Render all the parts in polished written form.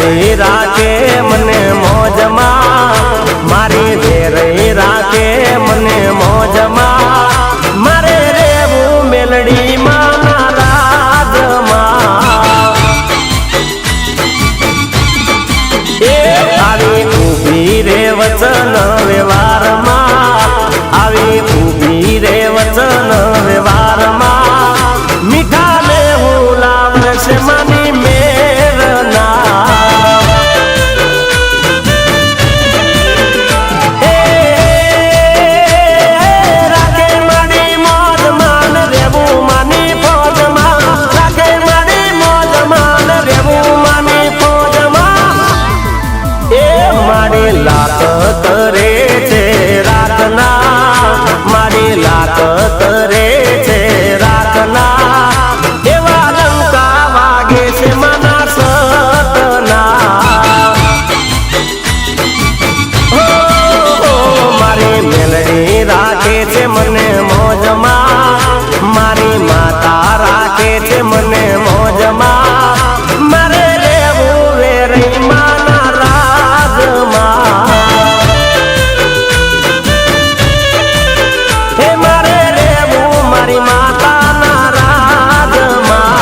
મેલડી રાખે મને મોજમાં, મારી વેરઈ રાખે મને મોજમાં, મારે રેવું મેલડીમાં ના રાજમાં. એ આવી ઊભી રે વચન વ્યવહારમાં, આવી ઊભી રે વચન વ્યવહારમાં, મીઠા ને હું લાવશે માની મેરના. રાખે મારી મોજમાં રેવું માની ફોજમાં, રાખે મારી મોજમાં રેવું માની ફોજમાં. એ મારી લાત કરે છે રાતના, મારી લાત કરે છે રાતના, એવા લંકા વાગે છે મના સતના. મારી મેલડી રાખે છે મને મોજમાં, મારી માતા રાખે છે મને મોજમાં, મારે રેવું વેરઈ માના રાજમાં. હે મારે રેવું મારી માતાના રાજમાં.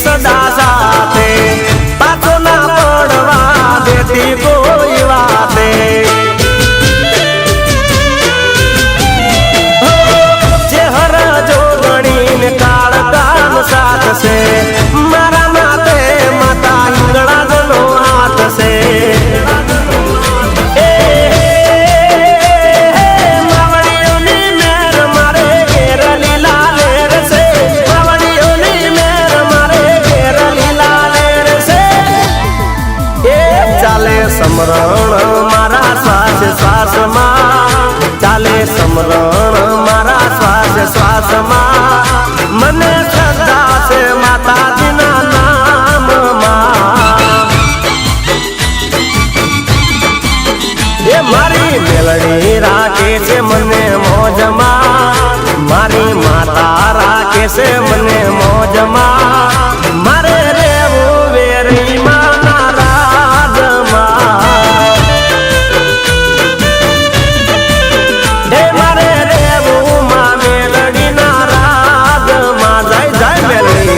સદા સાથે પાછો ના પડવા દેતી કોઈ વાતે. ચહેર જો ગણીને કાળ કામ સાથ છે, મારા માથે માતા હિંગળા જનો હાથ છે. માવડીઓની મેર મારે ઘેર લીલા લેર છે, માવડીઓની મેર મારે ઘેર લીલા લેર છે. એ ચાલે સમરણ મારા શ્વાસ શ્વાસમાં, ચાલે સમરણ મારા શ્વાસ શ્વાસમાં, મને શ્રદ્ધા છે માતાજીના નામમાં. એ મારી મેલડી રાખે છે મને મોજમાં, મારી માતા રાખે છે મને મોજમાં, મારે રેવું વેરઈ માના રાજમાં. એ મારે રેવું માં મેલડીના રાજમાં. જય જય મેલડી.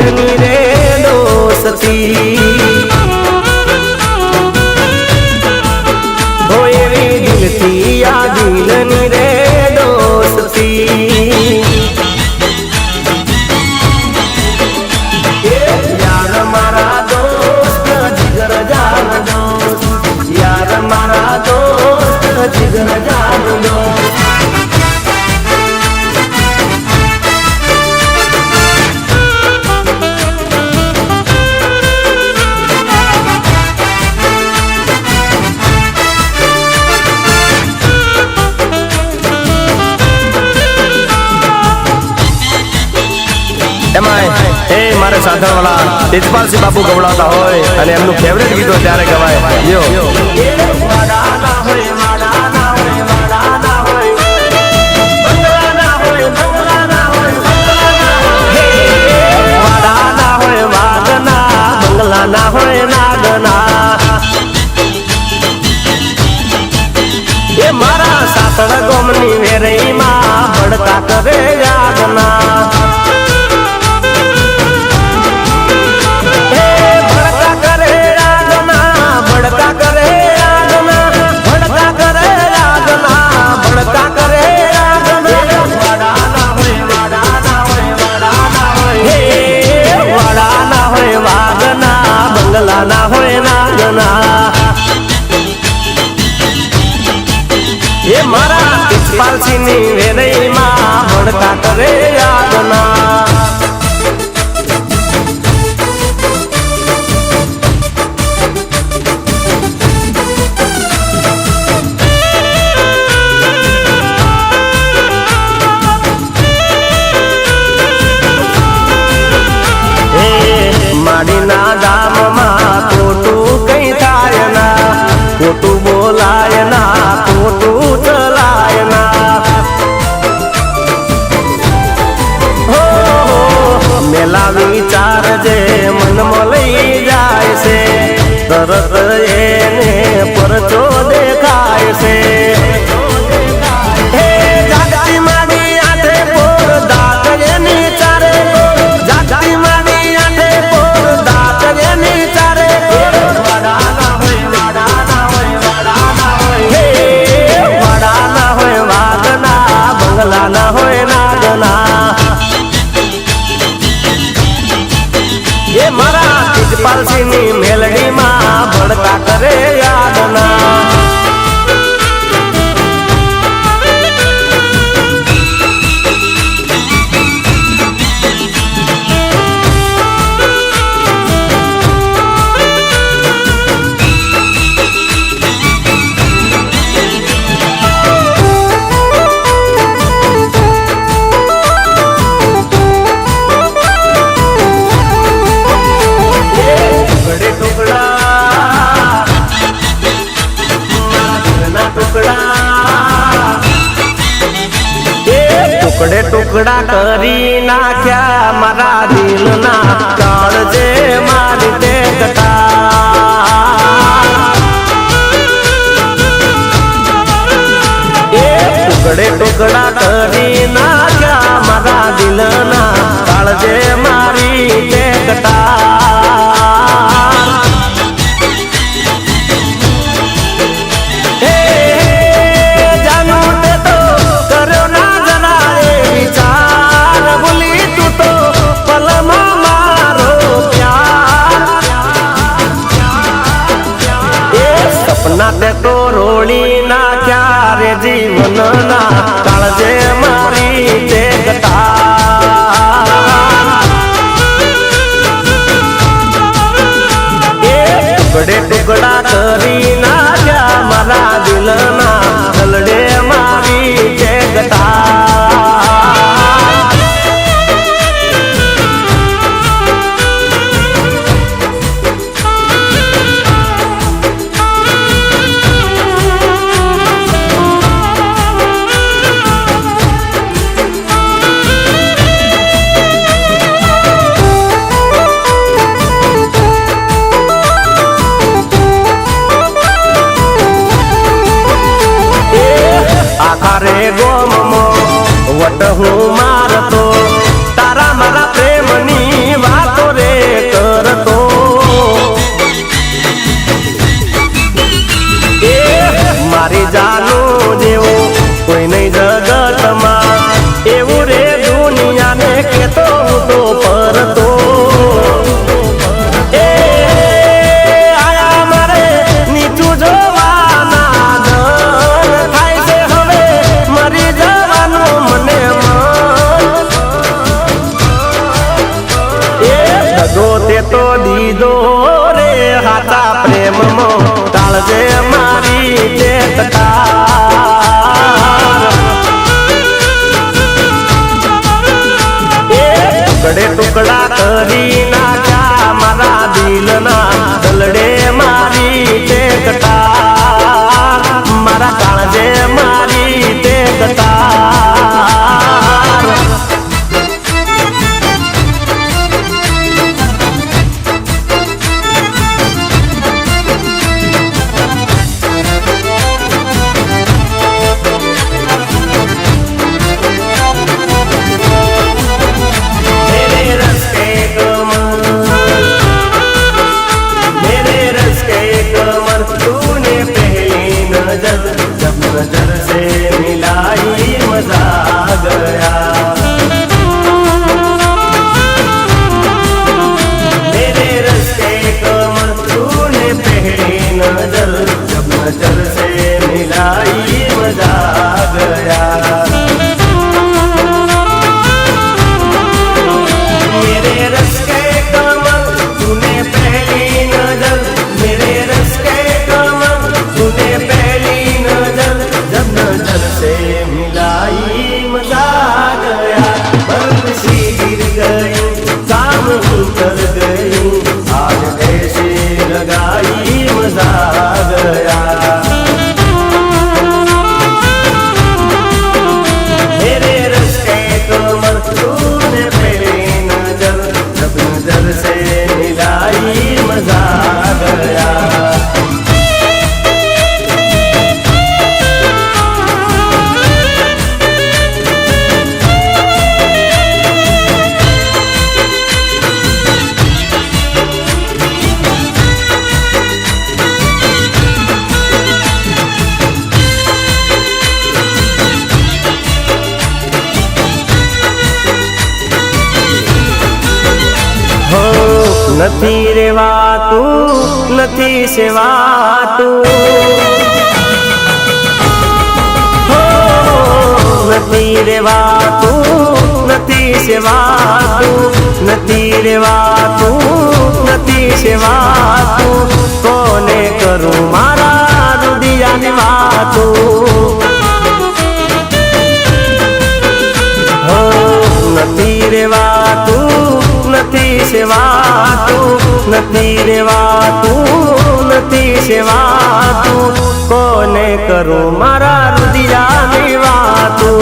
દિલની રે દોસ્તી હો એવી દિલથી આ દિલની રે દોસ્તી યાર મારા દોસ્ત જીગર જાન દોસ્ત યાર મારા દોસ્ત જીગર જાન દોસ્ત મારે સાધણવાળા તેજપાલસિંહ બાપુ ગવડાવતા હોય અને એમનું ફેવરેટ ગીતો ત્યારે ગવાય યો વાડાના હોય વાડાના હોય વાડાના હોય બંગલાના હોય બંગલાના હોય વાડાના હોય વાગના બંગલાના હોય નાગના એ મારા સાતળ ગોમની વેરઈમાં ભડકા કરે યાદના ના હોય નાગના એ મારા તેજપાલસિંહની વેરઈમાં ભડકા કરે યાદના માડીના ગામમાં ખોટું કઈ થાય ના ખોટું બોલાય ના ખોટું ચલાય ના હો મેલા વિચાર જે મનમાં લઈ જાય છે તરત એને પરચો દેખાય છે જાગતી માડી આઠે પોર દાંત એની ચારે જાગતી માડી આઠે પોર દાંત એની ચારે વાડાના હોય વાડાના હોય વાડાના હોય વાડાના હોય વાગના બંગલાના હોય નાગના એ મારા તેજપાલસિંહની મેલડીમાં ભડકા કરે યાદના ટુકડે ટુકડા કરી નાખ્યા મારા દિલના કાળજે મારી તે કટા ટુકડે ટુકડા કરી નાખ્યા મારા દિલના કાળજે મારી તે કટા સપના તે તો રોળી નાખ્યા રે જીવનના કાળજે મારી તે કટા ટુકડે ટુકડા કરી નાખ્યા મારા દિલના દલડે મારી તે કટા કેતો હું તો પરતો એ આયા મારે નીચું જોવાના દન થાય છે હવે મરી જવાનું મને મન એ દગો તે તો દીધો રે હાચા પ્રેમમાં ટાળજે મારી ટુકડે ટુકડા કરી નાખ્યા મારા દિલના દલડે મારી ટેકટાર મારા કાળજે મારી ટેકટાર नजर से मिलाई मजा गया मेरे रस्ते कमर तूने पहली नजर जब नजर से मिलाई मजा गया मेरे रस्ते कमर तूने पहली नजर मेरे रस्ते कमर तूने पहली जब नजर से मिलाई मजा गया बर्फ सी गिर गई काम कर गई आज ऐसे लगाई मजा गया मेरे रस्ते कमर तूने पहली नजर जब नजर से मिलाई मजा गया નથી રેવાતું નથી સેવાતું નથી રેવાતું નથી સેવાતું નથી રેવાતું નથી સેવાતું કોને કરું મારા રુદિયાની વાતું નથી રેવાતું નથી સેવાતું નથી રેવાતું નથી સેવાતું કોને કરું મારા રુદિયાની વાતું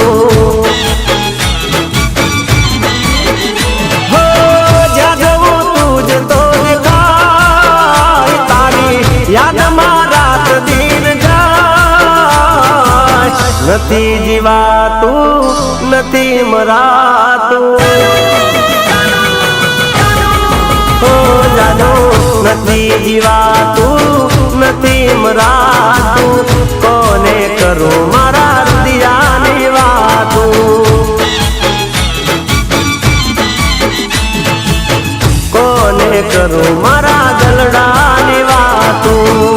હો જ્યાં જવું તું જ તો દેખાય તારી યાદમાં રાત દિન જાય નથી જીવાતું નથી મરાતું નથી જીવાતું નથી મરાતું કોને કરું મારા રુદિયાની વાતું કોને કરું મારા દલડાની વાતું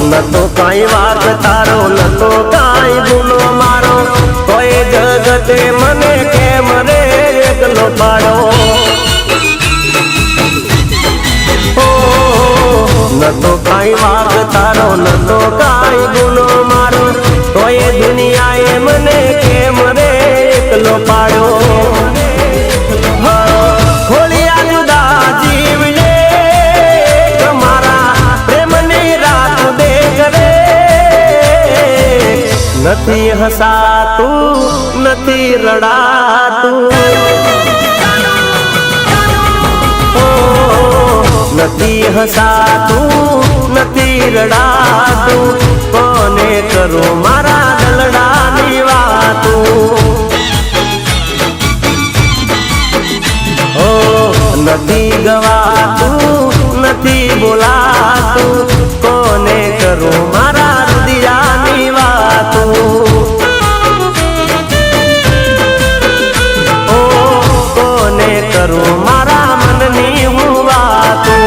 નતો કાંઈ વાત તારો નતો કાંઈ ગુનો મારો કોઈ જગતે મને કેમ રે એકલો પાડો નતો કાંઈ વાત તારો નતો કાંઈ ગુનો મારો કોઈ દુનિયાએ મને કેમ રે એકલો પાડો ખોલિયા જુદા જીવજે તમારા પ્રેમની રાત દેખ રે નથી હસાતું નથી રડાતું નથી હસાતું નથી રડાતું, કોને કરું મારા દલડાની વાતું. ઓ નથી ગવાતું નથી બોલાતું, કોને કરું મારા હૃદયની વાતું. ઓ કોને કરું મારા મનની હું વાતું.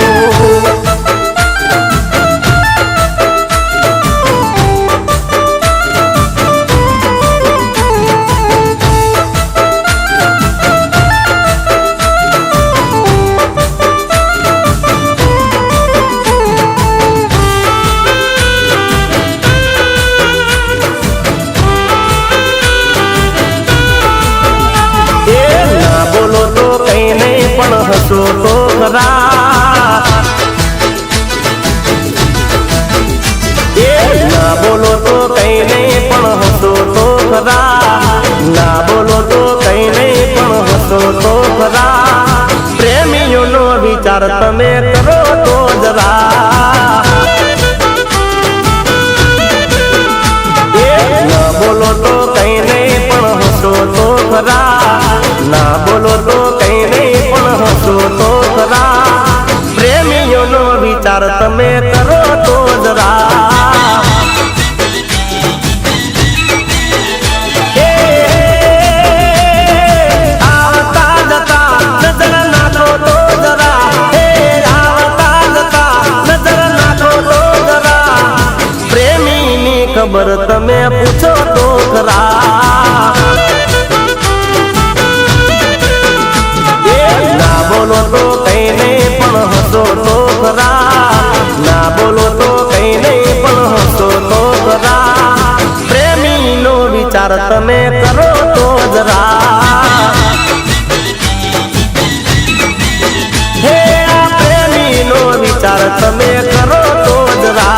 હસો તો ખરા, એ ના બોલો તો કઈ નહીં પણ હસો તો ખરા, ના બોલો તો કઈ નહીં પણ હસો તો ખરા. પ્રેમીઓનો વિચાર તમે કરો તો જરા, એ ના બોલો તો કઈ નહીં પણ હસો તો ખરા, ના બોલો તો કઈ નહીં પણ હસો તો ખરા. પ્રેમીઓનો વિચાર તમે કરો તો જરા. આવતા જતા નજર નાખો તો જરા, આવતા જતા નજર નાખો તો જરા. પ્રેમીની ખબર તમે પૂછો તો ખરા. ના બોલો તો કઈ નહીં પણ હસો તો ખરા, ના બોલો તો કઈ નહીં પણ હસો તો ખરા. પ્રેમીનો વિચાર તમે કરો તો જરા. હે આ પ્રેમીનો વિચાર તમે કરો તો જરા.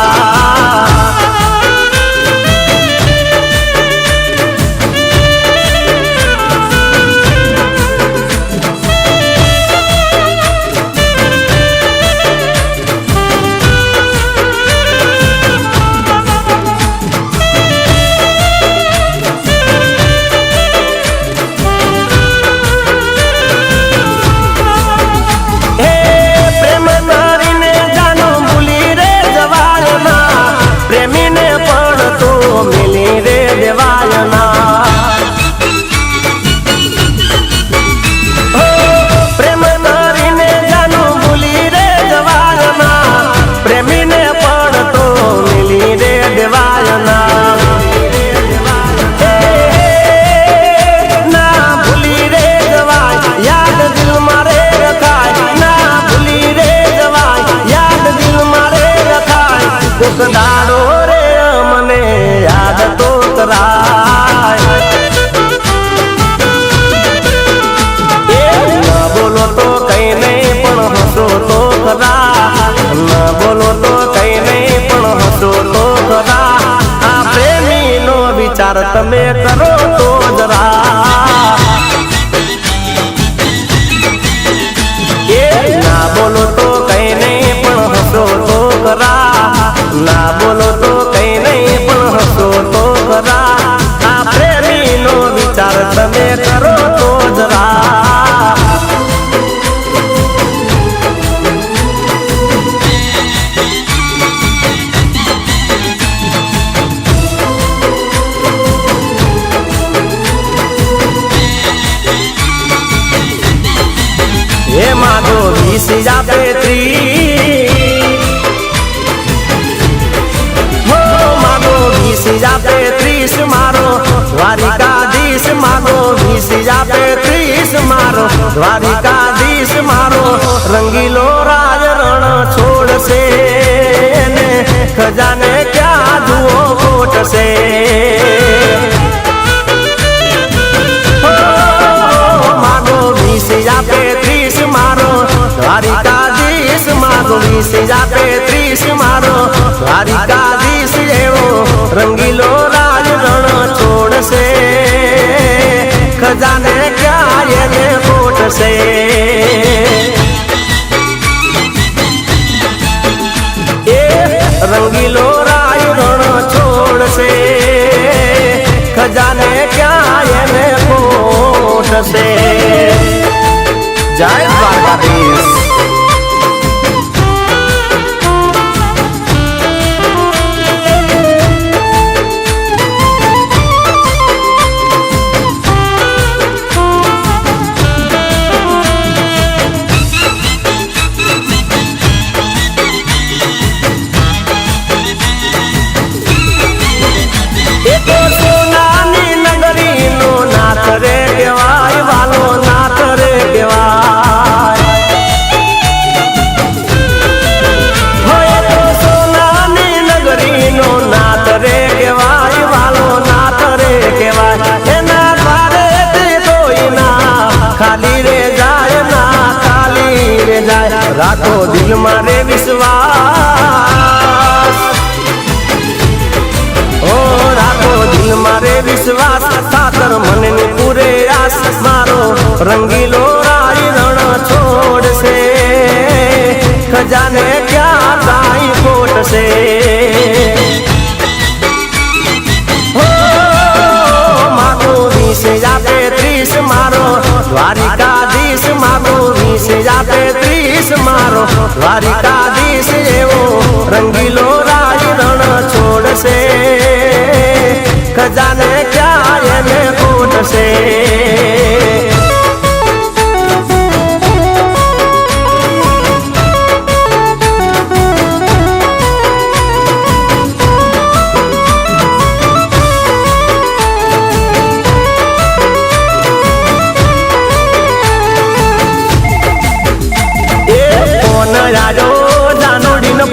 દાડો રે મને યાદ તો કરાય, એ ના બોલો તો કઈ નહીં પણ હસો તો ખરા, ના બોલો તો કઈ નહીં પણ હસો તો ખરા. આ પ્રેમીનો વિચાર તમે કરો તો જરા. એ ના બોલો તો કઈ નહીં પણ હસો તો ખરા, ના બોલો તો કઈ નહીં પણ હસો તો ખરા. આ પ્રેમીનો વિચાર તમે કરો તો જરા. હે માગો 20 આપે 30, આપે 30 મારો દ્વારિકાધીશ, માગો 20 આપે 30 મારો દ્વારિકાધીશ. મારો રંગીલો રાજ રણ છોડશે ને ખજાને ક્યાં જુઓ ખોટશે. માગો 20 આપે 30 મારો દ્વારિકાધીશ, માગો 20 આપે 30 મારો દ્વારિકાધીશ. એવો રંગીલો રાજ રણ છોડશે, ખજાને ક્યાં એને ખોટશે. રંગીલો રાય રણ છોડશે ખજાને ક્યાં એને કોટશે જય દ્વારકાધીશ રાખો દિલ મારે વિશ્વાસ ઓ રાખો દિલ મારે વિશ્વાસ ખાતર મનની પૂરે આસ મારો રંગીલો રાય રણ છોડશે ખજાને ક્યાં કાંઈ ખોટશે માગો 20 આપે 30 મારો દ્વારિકાધીશ માગો 20 આપે 30 મારો દ્વારિકાધીશ એવો રંગીલો રાય રણ છોડશે ખજાને ક્યાં એને ખોટશે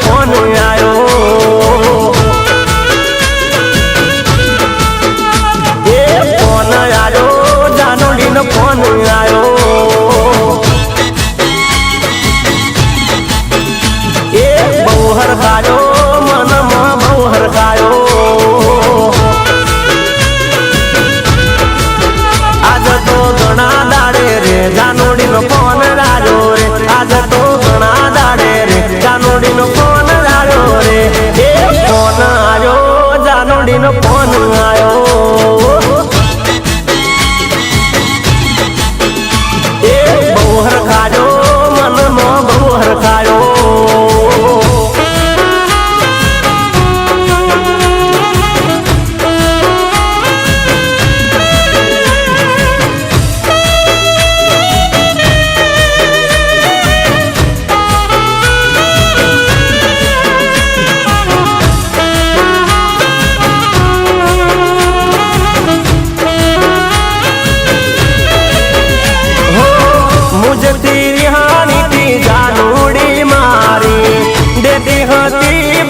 ફોન આયો એ ફોન આયો જાનોડીનો ફોન આયો એ બહુ હરખાયો મનમાં બહુ હરખાયો આજ તો ઘણા દાડે રે જાનોડીનો ફોન આવ્યો રે આજ તો ઘણા દાડે રે જાનોડીનો ફોન આવ્યો રે એ ફોન આવ્યો જાનોડીનો ફોન આવ્યો એ બહુ હરખાયો મનમાં બહુ હરખાયો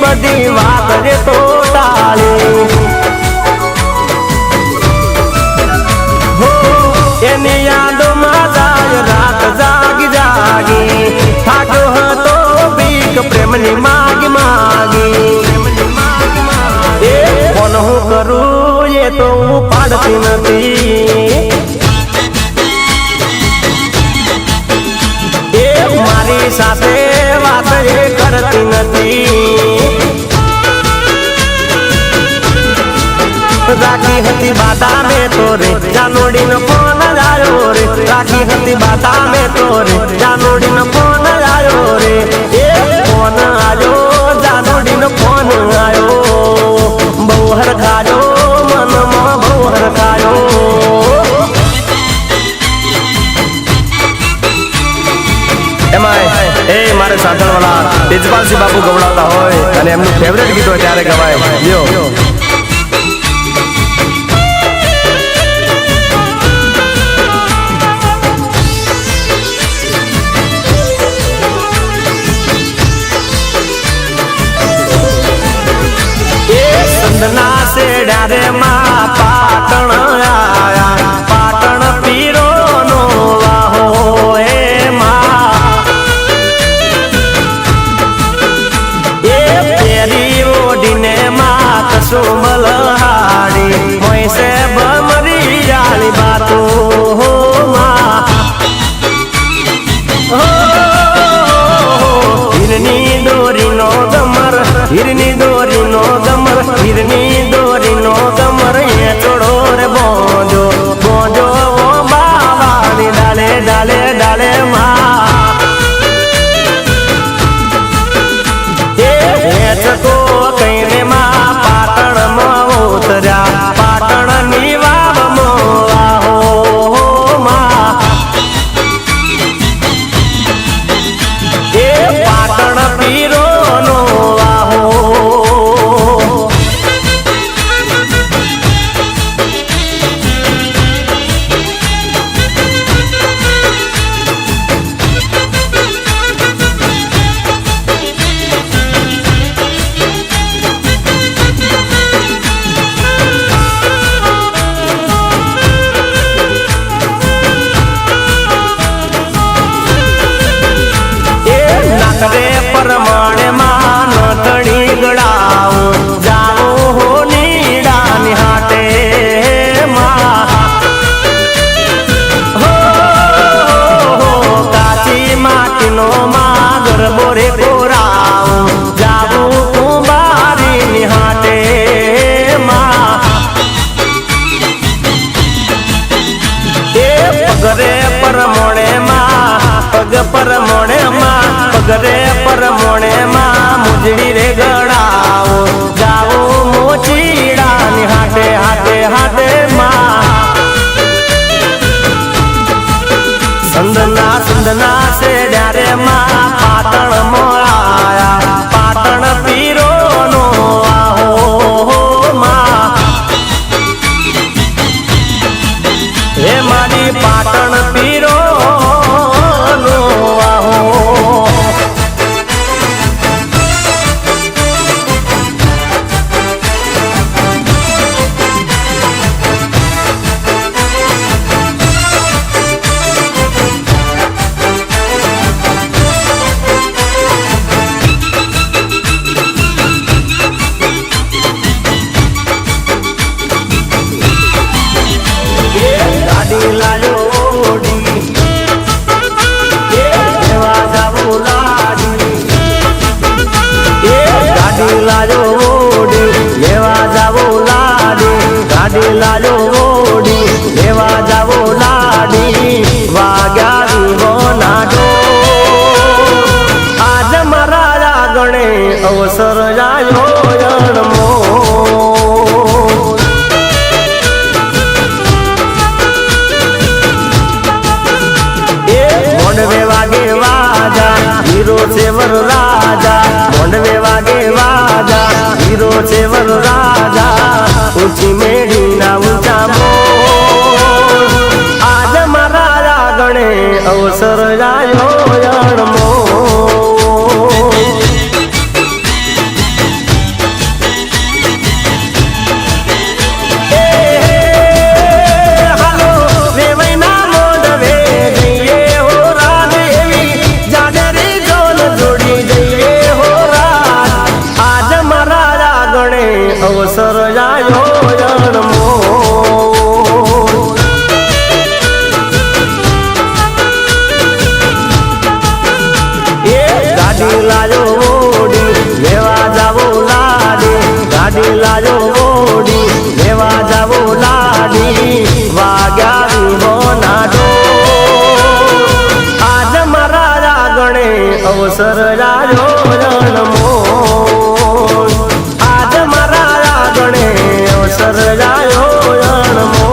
બધી વાત રે તો ટાળી હો એની યાદોમાં જાય રાત જાગી જાગી થાક્યો હતો બીક પ્રેમની માગી માગી એ કોણ હું કરું એ તો હું પાડતી નથી એ મારી સાથે વાત એ કરતી નથી રાખી હતી બાધા મેં તો રે જાનોડીનો ફોન આવ્યો રે રાખી હતી બાધા મેં તો રે જાનોડીનો ફોન આવ્યો રે એ ફોન આવ્યો જાનોડીનો ફોન આવ્યો બહુ હરખાયો મનમાં બહુ હરખાયો એમાં એ મારે સાંભળવાળા તેજપાલસિંહ બાપુ ગવડાવતા હોય અને એમનું ફેવરેટ ગીત હોય ત્યારે ગવાય લ્યો સંદના સેડા રે માં પાટણ આયા પાટણ પીરો નો વાહો એ માં એ પેરી ઓડીને માં કસુમલ હાડી મોઈસે બમરી જાળી બાતો હો માં હિરની દોરી નો દમર હીરની દોરીનો ગમર હીરની દોરીનો ગમર એ ચોડો રે બોંજો બોંજો ઓ બાવાની ડાલે ડાલે ડાલે માં એ ચકો કઈને માં પાટણમાં ઉતર્યા પાટણની વાવમાં આહો માં એ પાટણ પીરોનો આહો રે પરમાણે માં નટણી ગળાવું જાવું હો નીડાની હાટે માં હો કાચી માટીનો માં ગરબો રે કોરાવું જાવું કુંભારીની હાટે માં એ પગરે પરમોણે માં પગ પરમોણે માં પગરે પરમોણે માં મુજડી રે ગળાવો જાવું મોચીડાની હાટે હાટે હાટે માં સંદના છે ડારે માં પાટણ મોળાયા પાટણ પીરોનો આહો માં હે મારી પાટણ પીરો લાલો ઓડી લેવા જાવો લાડી વાગ્યા વિવો નાડો આજ મારા ગણે અવસર જાયો જન્મો એ મોંડવે વાગે વાજા હીરો છે વર રાજા મોંડવે વાગે વાજા હીરો છે વર રાજા ઊંચી મેળી ના ઊંચા મોર આજ મારા ગણે અવસર જાયો જન્મો હાલો વેવૈના મોંડવે જઈએ હો રાજ એવી જાડેરી જોન જોડી જઈએ હો રાજ આજ મારા ગણે અવસર જાયો લાજો ઓડી લેવા જાવો લાડી ગાડી લાજો ઓડી લેવા જાવો લાડી વાગ્યા વિવો નાડો આજ મારા ગણે અવસર જાજો જન્મો આજ મારા ગણે અવસર જાયો જન્મો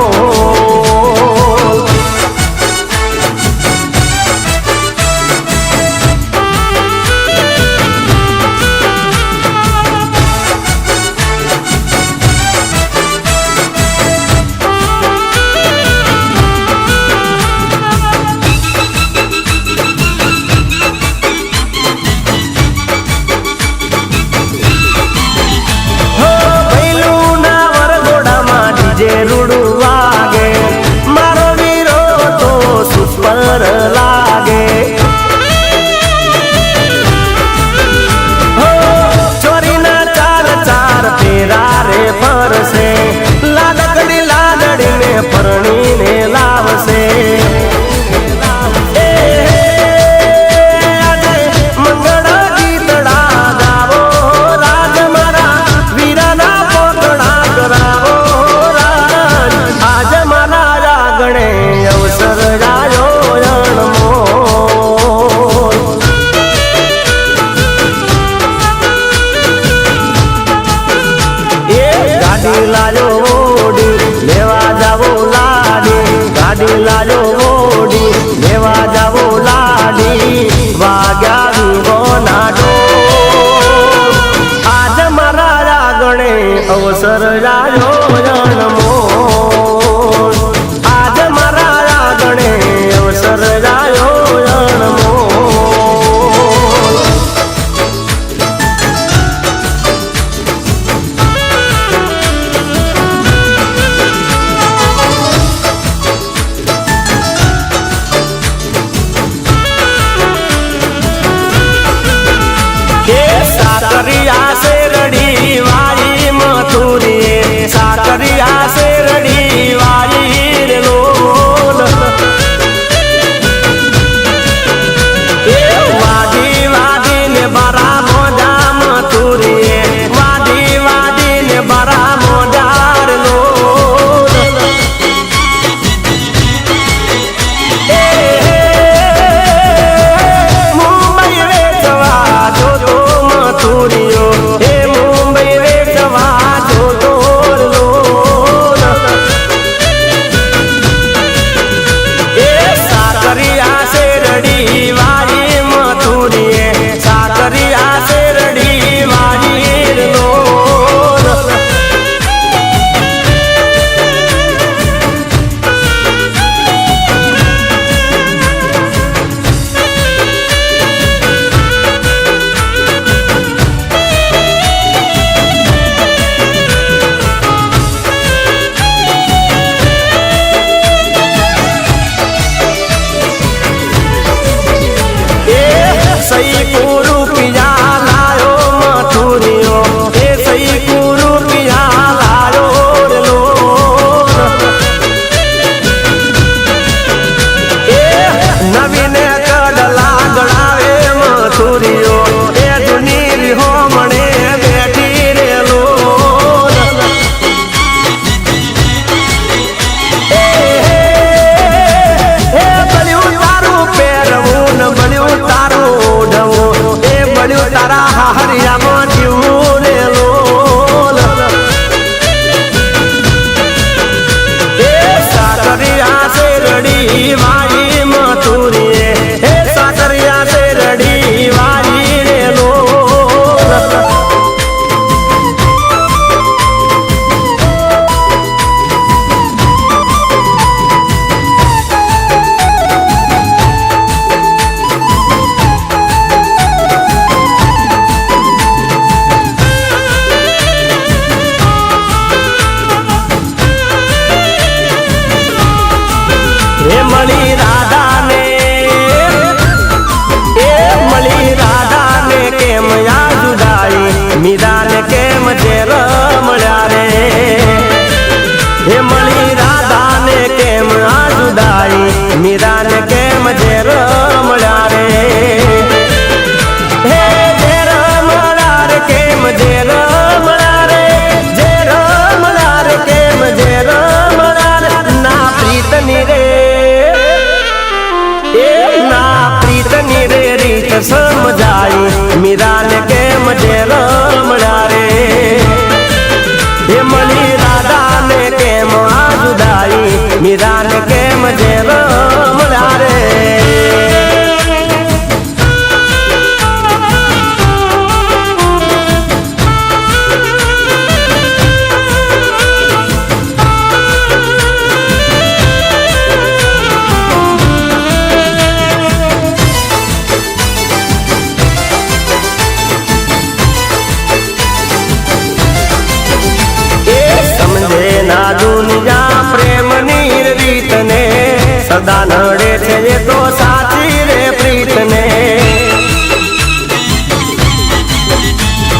મથુરીઓ હે મુંબઈ વેચવા જોતો એ સાકરિયા શેરડી વાળી મથુરીએ સાકરિયા શેરડી વાળી લો સહી કુરુ પિયા લાયો મથુરીઓ એ સહી કુરુ પિયા લાયો લો એ નવીને કડલા ગળાવે મથુરીઓ એ જૂની રીહો મને બેઠી રેલો એ બળ્યું તારું પહેરવું ને બળ્યું તારું તારા હારિયામાં જીવું રે લોલ એ સાકરિયા શેરડી વાળી મથુરીએ હે સાકરિયા શેરડી વાળી રે લોલ હે મળી રાધાને એ મળી રાધાને કેમ યા જુદાઈ મીરાને કેમ ઝેર મળ્યા રે હે મળી રાધાને કેમ આ જુદાઈ મીરાને કેમ ઝેર મળ્યા રે હે ઝેર મળ્યા રે કેમ ઝેર મળ્યા રે ઝેર મળ્યા રે કેમ ઝેર મળ્યા રે ના પ્રીતની રે પ્રીતની રે રીત સમજાઈ મીરાને કેમ ઝેર મળ્યા રે હે મળી રાધાને કેમ આ જુદાઈ મીરાને કેમ ઝેર મળ્યા રે ના દુનિયા પ્રેમની રીતને સદા નડે છે એ તો સાચી રે પ્રીતને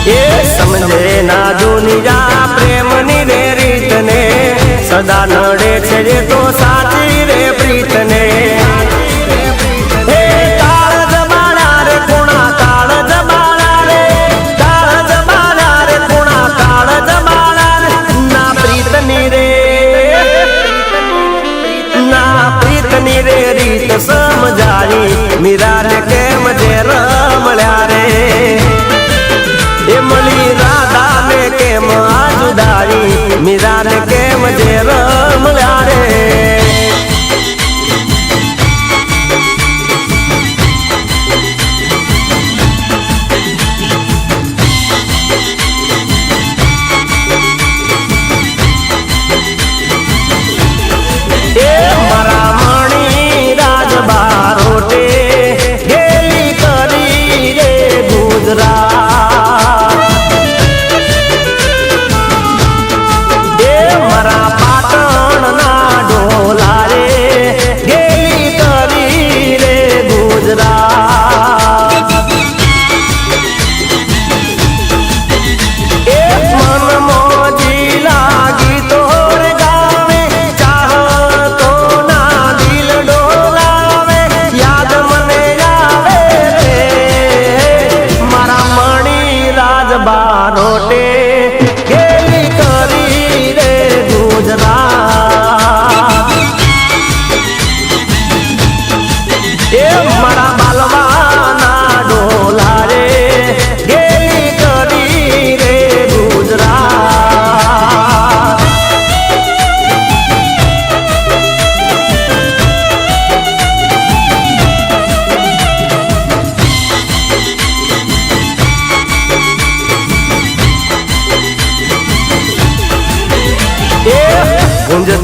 એ સમજે ના દુનિયા પ્રેમની રે રીતને સદા નડે છે એ તો સાચી રે પ્રીતને સમજાઈ મીરાને કેમ ઝેર મળ્યા રે એ મળી રાધાને કેમ આ જુદાઈ મીરાને કેમ ઝેર મળ્યા રે મારા બાલવાના ડોલા રે ગેલી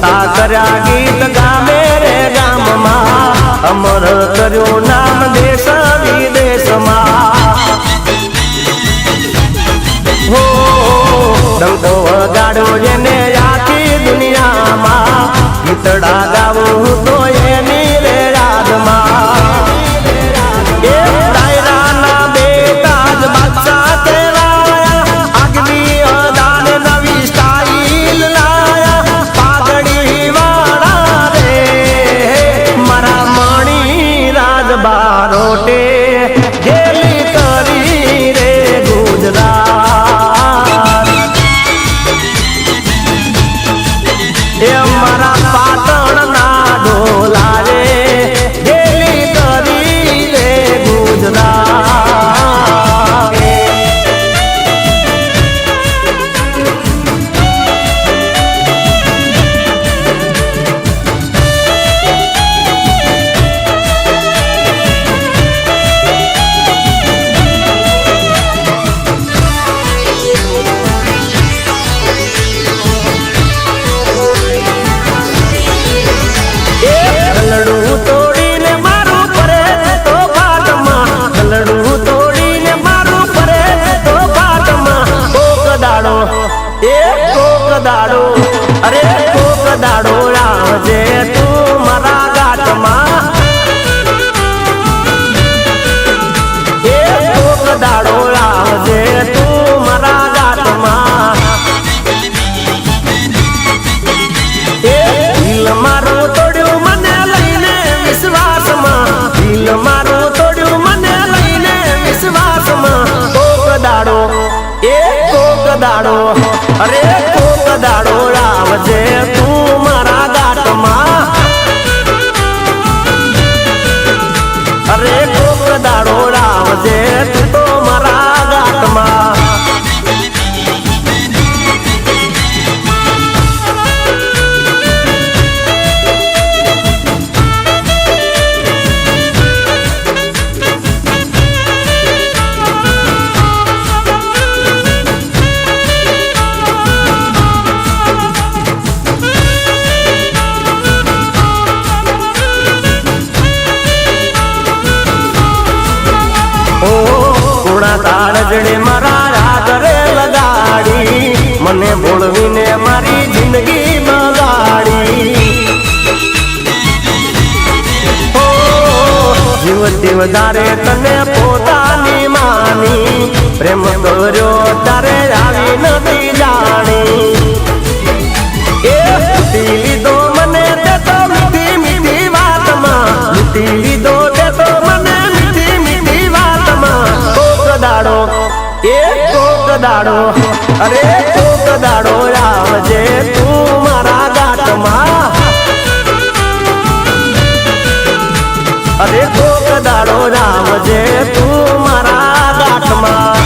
મોટા કર્યા ગીત ગામે રે ગામમાં, અમર કર્યું નામ દેશ વિદેશમાં. હો ડંકો વગાડ્યો જેને આખી દુનિયામાં, ગીતડા ગાવું તો એની રે યાદમાં. એ ડાયરાના બેટા જ બાદશાહ કહેવાયા, આગવી અદાન નવી સ્ટાઈલ લાયા, પાઘડી વાળા રે મારા મણી રાજ બારોટે ગેલી કરી રે ગુજરાત. એ મારા પાટણના ઢોલા રે ગેલી કરી રે ગુજરાત. ગલડું તોડીને મારું પરે તો પાટમાં, ગલડું તોડીને મારું પરે તો પાટમાં. કોક દાડો એ કોક દાડો, અરે કોક દાડો આવજે તું મારા ગાટમાં. એ કોક દાડો આવજે તું મારા ગાટમાં. એ દિલ મારું તોડ્યું મને લઈને વિશ્વાસમાં, દિલ મારું તોડ્યું મને લઈને વિશ્વાસમાં. કોક દાડો એ કોક દાડો, અરે કોક દાડો આવજે તું મારા ગાટમાં. અરે કોક દાડો આવજે તું તો મારા ગાટમાં. તાળજડે મારા રાગરે લગાડી, મને બોલવીને મારી જિંદગી બગાડી. જીવતી વધારે તને પોતાની માની, પ્રેમ કર્યો તારે આવી નથી જાણી. એ લૂટી લીધો મને તે તો મીઠી મીઠી વાતમાં, લૂટી લીધો તે તો મને મીઠી મીઠી વાતમાં. કોક દાડો એ કોક દાડો, અરે કોક દાડો આવજે તું મારા ગાટમાં. અરે કોક દાડો આવજે તું મારા ગાટમાં.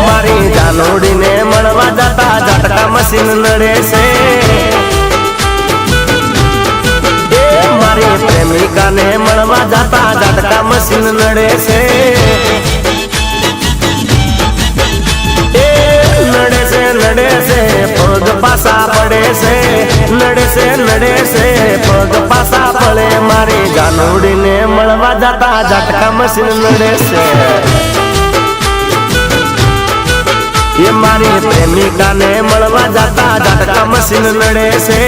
મારી જાનોડીને મળવા જતા ઝટકા મશીન નડે છે. મારી પ્રેમિકાને મળવા જતા ઝટકા મશીન નડે છે. નડે છે નડે છે પગ પાસા પડે છે, નડે છે નડે છે પગ પાસા પડે. મારી જાનોડીને મળવા જતા ઝટકા મશીન નડે છે. એ મારી પ્રેમિકાને મળવા જતા ઝટકા મશીન નડે છે.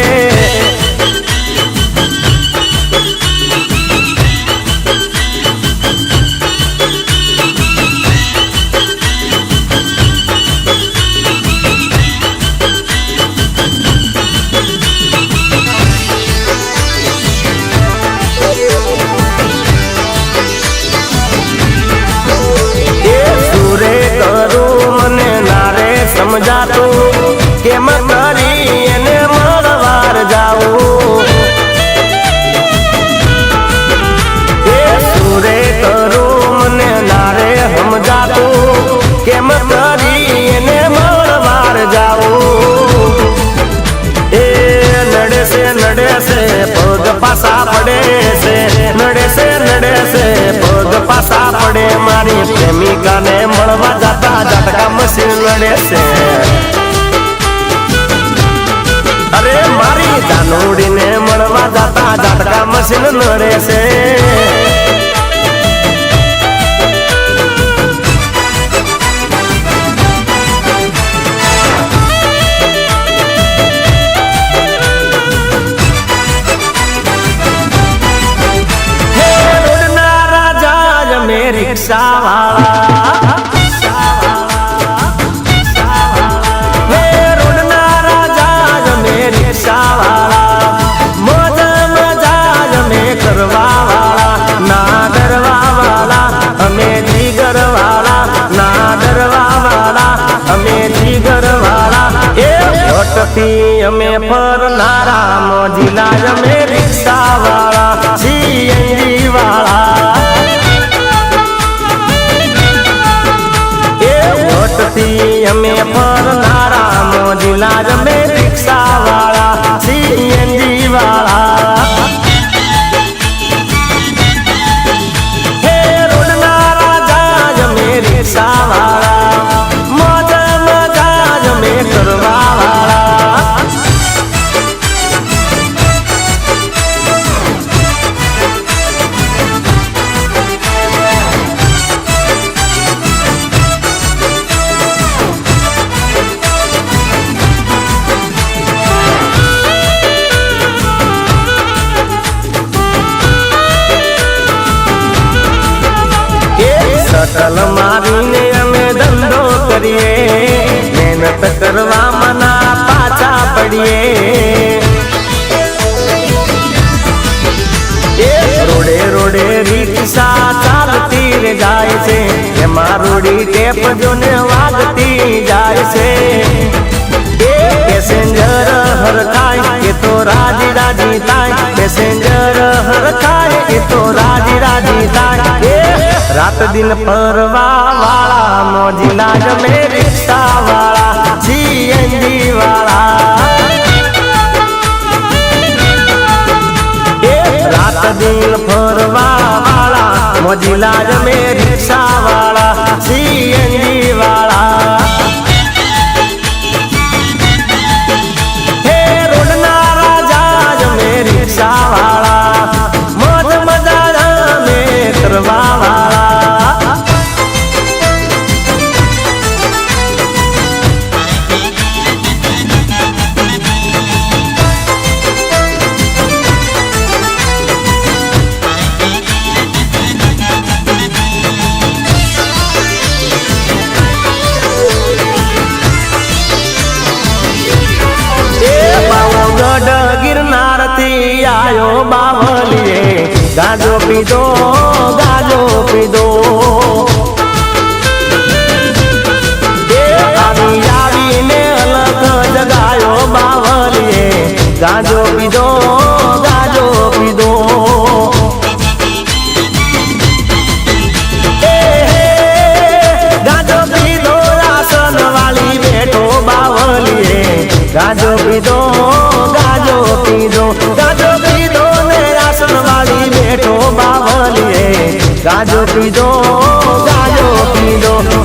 સમજાતું કેમ કરી એને મળવાર જાઉં. મારી પ્રેમિકાને મળવા જતા ઝટકા મશીન લડે છે અરે મારી જાનુડીને મળવા જતા ઝટકા મશીન લડે છે रिक्शा वाला हे रोडना राजा में रिक्शा वाला मौज मजाज में करवा वाला ना डरवा वाला हमें जिगर वाला ना डरवा वाला हमें जिगर वाला ए भटती हमें फरनारा मोजिला में रिक्शा वाला सीएनजी वाला हमें फरनारा मोजिला में रिक्शा वाला सीएनजी वाला हे रोडना राजा में रिक्शा वाला मौज मजाज में करवा वाला सकल मारीने अमे धंधो करिए मेहनत करवा मना पाछा पड़िए रोडे रोडे रिक्शा चालती रे जाए छे एमा रोडी टेप जोने वागती जाए छे पैसेंजर हर खाए के तो राजी राजी थाय पैसेंजर हर खाए के तो राजी राजी थाय रात दिन फरवा वाला मोजिला में रिक्शा वाला सीएनजी वाला रात दिन फरवा वाला मोजिला में रिक्शा वाला सीएनजी वाला हे रोडना राजा में रिक्शा वाला मौज मजा में करवा वाला गिरनार थी आयो बावलिए गाजो पीदो आवी ने अलग जगायो बावलिए गाजो पीदो गाजो पीदो आसन वाली बैठो बावलिए गाजो पीदो गाजो पीदो ने आसन वाली बैठो बावलिए गाजो पीदो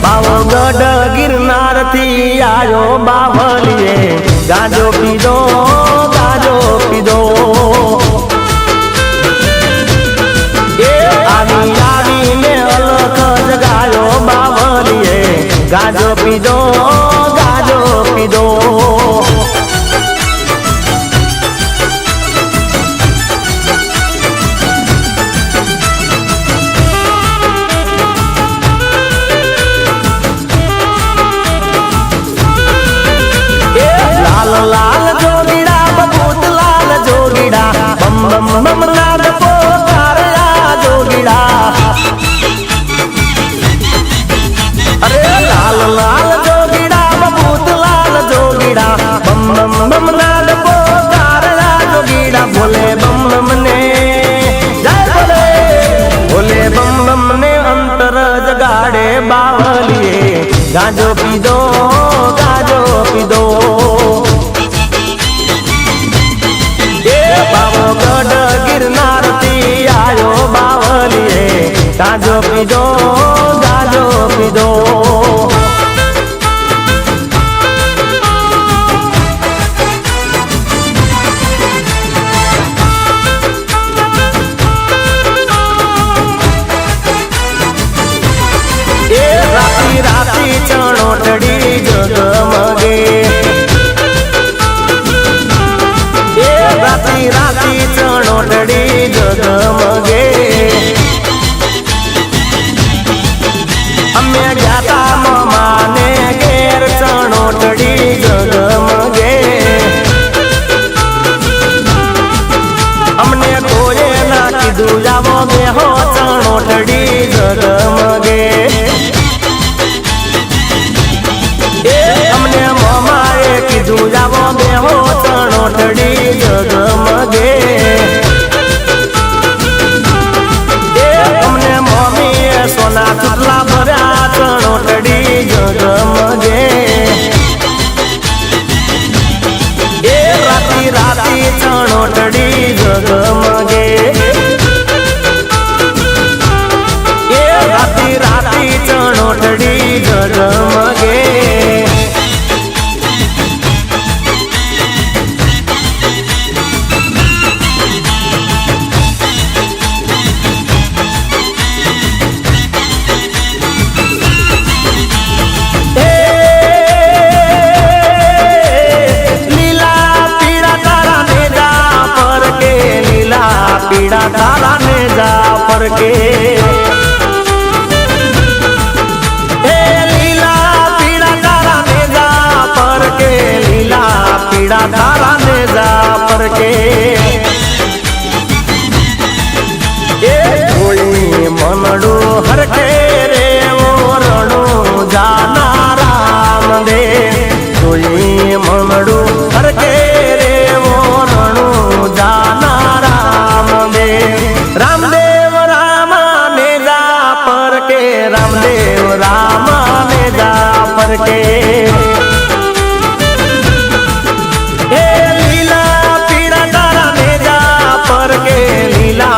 बावो गढ़ गिरनार थी आयो बावलिए गाजो पीदो आवी ने अलग जगायो बावलिए गाजो पीदो लाल जोगीड़ा बबूत लाल जोगीड़ा बम बम बम नाद पोकार जोगीड़ा अरे लाल लाल जोगीड़ा बबूत लाल जोगीड़ा बम बम बम नाद पोकार जोगीड़ा भोले बम बम ने जय भोले बम बम ने अंतर जगाड़े बावलिए गाजो पीदो गढ़ गिरनार थी आयो बावलिए गाजो पीदो દીધો રાતી રાતી ચણોટડી જગમગે રાતી રાતી ચણોટડી જગમગે અમે ગયા મમાને ઘેર ચણોટડી જગમગે અમને કોઈએ ના કીધું જાવો બેહો ચણોટડી જગમગે અમને મમાએ કીધું જાવો બેહો ચણોટડી જગમગે અમને મમ્મીએ સોના ચૂટલા ભર્યા ચણોટડી જગમગે રાતી રાતી ચણોટડી જગમગે રાતી રાતી ચણોટડી જગમગે पीड़ा तारा ने जा पर के लीला पीड़ा तारा ने जा पर के लीला पीड़ा तारा ने जा पर के कोई मनडू हर के रे ओरणू जाना राम दे कोई मनडू हर के रे ओरणू जाना रामदेव रामा ने जा पर के रामदेव रामा ने जा पर के लीला पीड़ा तारा ने जा पर के लीला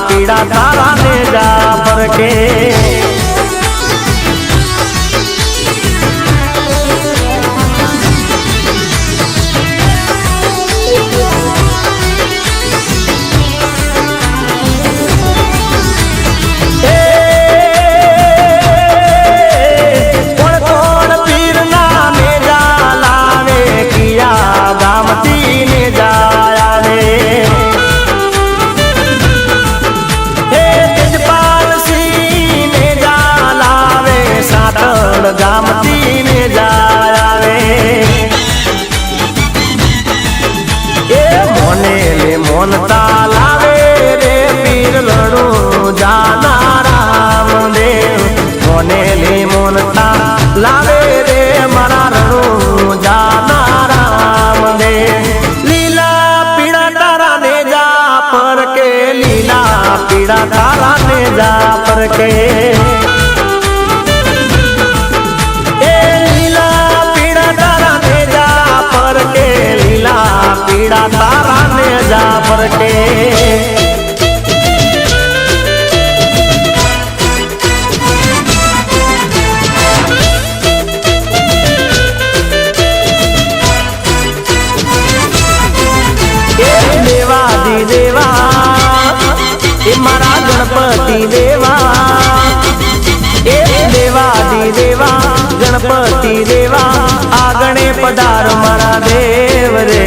पीड़ा तारा ने जा पर के गामती ने जावे मोने ले मोनता लावे रे पीर लड़ू जाना राम देव मोने ले मोनता लावे रे मारा लड़ू जाना राम देव लीला पीड़ा तारा ने जा पर के लीला पीड़ा तारा ने जा पर के पीड़ा तारा ने जा पर के देवादी देवा ए मारा गणपति देवा देवादी देवा गणपति देवा आगणे पधार मारा देव रे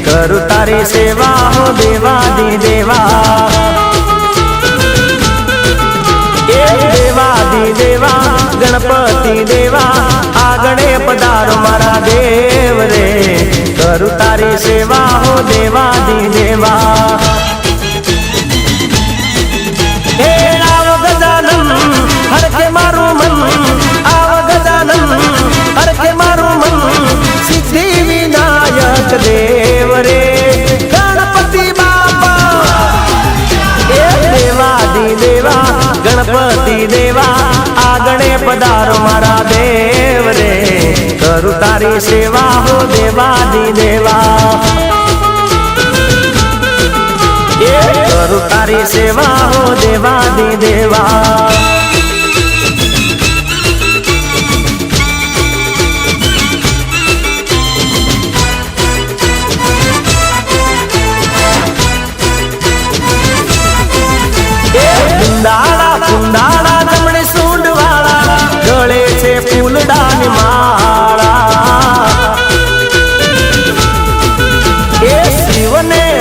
करू तारी सेवा हो देवादी देवा देवादी देवा गणपति देवा आगणे पधार मारा देव रे करू तारी सेवा हो देवादी देवा गजानन हर के मारू मन आव गजानन हर के मारू मन सिद्धि विनायक देव रे गणपति बापा देवादी देवा गणपति देवा आगणे पधारो मारा देव रे करू तारी सेवा हो देवादी देवा करू तारी सेवा हो देवादी देवा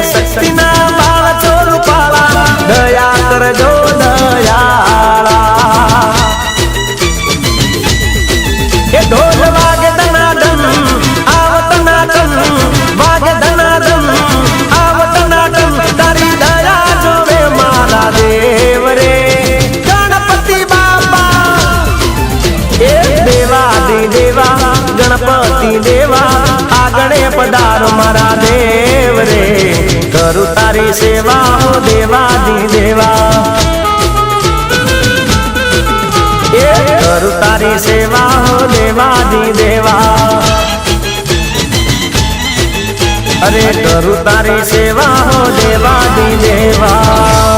શક્તિના બાળ ચોર પાળા દયા કરજો દયાળા એ ઢોલ વાગે ધનાધન આવતના ધન વાગે ધનાધન આવતના ધન તારી દયા જોવે મારા દેવ રે ગણપતિ બાપા એ દેવાદી દેવા ગણપતિ દેવા આગળ પધારો મારા દેવ રે કરું તારી સેવા હો દેવાદી દેવા એ કરું તારી સેવા હો દેવાદી દેવા અરે કરું તારી સેવા હો દેવાદી દેવા